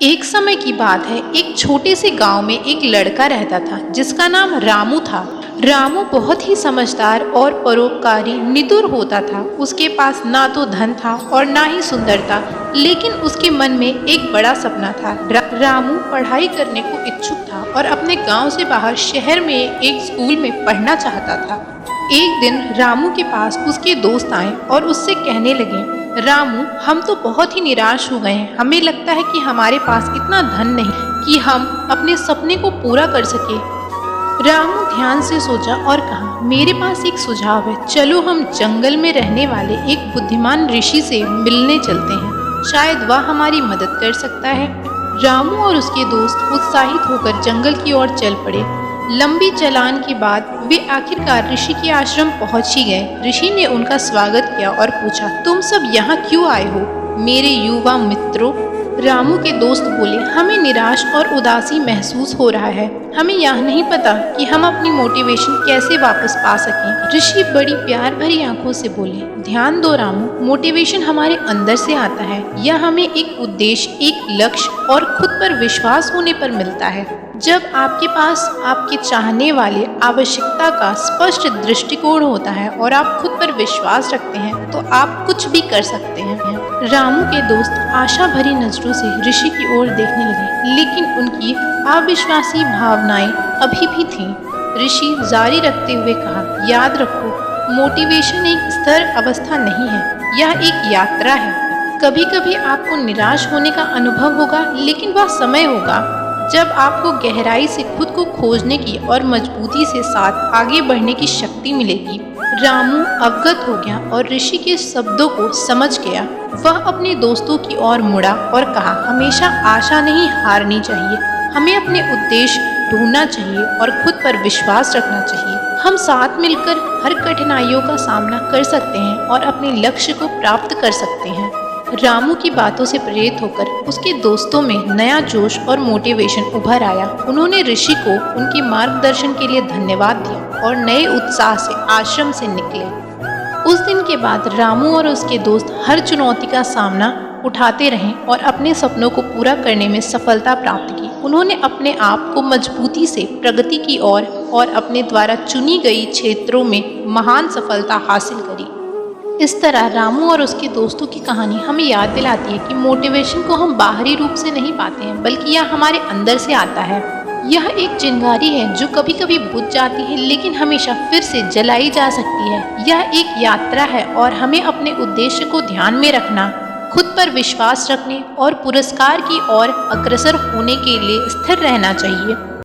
एक समय की बात है, एक छोटे से गांव में एक लड़का रहता था जिसका नाम रामू था। रामू बहुत ही समझदार और परोपकारी निडर होता था। उसके पास ना तो धन था और ना ही सुंदरता, लेकिन उसके मन में एक बड़ा सपना था। रामू पढ़ाई करने को इच्छुक था और अपने गांव से बाहर शहर में एक स्कूल में पढ़ना चाहता था। एक दिन रामू के पास उसके दोस्त आए और उससे कहने लगे, रामू, हम तो बहुत ही निराश हो गए हैं। हमें लगता है कि हमारे पास इतना धन नहीं कि हम अपने सपने को पूरा कर सके। रामू ध्यान से सोचा और कहा, मेरे पास एक सुझाव है। चलो हम जंगल में रहने वाले एक बुद्धिमान ऋषि से मिलने चलते हैं। शायद वह हमारी मदद कर सकता है। रामू और उसके दोस्त उत्साहित होकर जंगल की ओर चल पड़े। लंबी चालान के बाद वे आखिरकार ऋषि के आश्रम पहुंच ही गए। ऋषि ने उनका स्वागत किया और पूछा, तुम सब यहाँ क्यों आए हो मेरे युवा मित्रों? रामू के दोस्त बोले, हमें निराश और उदासी महसूस हो रहा है। हमें यह नहीं पता कि हम अपनी मोटिवेशन कैसे वापस पा सकें। ऋषि बड़ी प्यार भरी आंखों से बोले, ध्यान दो रामू, मोटिवेशन हमारे अंदर से आता है। यह हमें एक उद्देश्य, एक लक्ष्य और खुद पर विश्वास होने पर मिलता है। जब आपके पास आपके चाहने वाले आवश्यकता का स्पष्ट दृष्टिकोण होता है और आप खुद पर विश्वास रखते हैं तो आप कुछ भी कर सकते हैं। रामू के दोस्त आशा भरी नजरों से ऋषि की ओर देखने लगे, लेकिन उनकी अविश्वासी भावनाएं अभी भी थीं। ऋषि जारी रखते हुए कहा, याद रखो, मोटिवेशन एक स्थिर अवस्था नहीं है, यह एक यात्रा है। कभी कभी आपको निराश होने का अनुभव होगा, लेकिन वह समय होगा जब आपको गहराई से खुद को खोजने की और मजबूती से साथ आगे बढ़ने की शक्ति मिलेगी। रामू अवगत हो गया और ऋषि के शब्दों को समझ गया। वह अपने दोस्तों की ओर मुड़ा और कहा, हमेशा आशा नहीं हारनी चाहिए। हमें अपने उद्देश्य ढूंढना चाहिए और खुद पर विश्वास रखना चाहिए। हम साथ मिलकर हर कठिनाइयों का सामना कर सकते हैं और अपने लक्ष्य को प्राप्त कर सकते हैं। रामू की बातों से प्रेरित होकर उसके दोस्तों में नया जोश और मोटिवेशन उभर आया। उन्होंने ऋषि को उनके मार्गदर्शन के लिए धन्यवाद दिया और नए उत्साह से आश्रम से निकले। उस दिन के बाद रामू और उसके दोस्त हर चुनौती का सामना उठाते रहे और अपने सपनों को पूरा करने में सफलता प्राप्त की। उन्होंने अपने आप को मजबूती से प्रगति की ओर और अपने द्वारा चुनी गई क्षेत्रों में महान सफलता हासिल करी। इस तरह रामू और उसके दोस्तों की कहानी हमें याद दिलाती है कि मोटिवेशन को हम बाहरी रूप से नहीं पाते हैं, बल्कि यह हमारे अंदर से आता है। यह एक चिंगारी है जो कभी कभी बुझ जाती है, लेकिन हमेशा फिर से जलाई जा सकती है। यह एक यात्रा है और हमें अपने उद्देश्य को ध्यान में रखना, खुद पर विश्वास रखने और पुरस्कार की ओर अग्रसर होने के लिए स्थिर रहना चाहिए।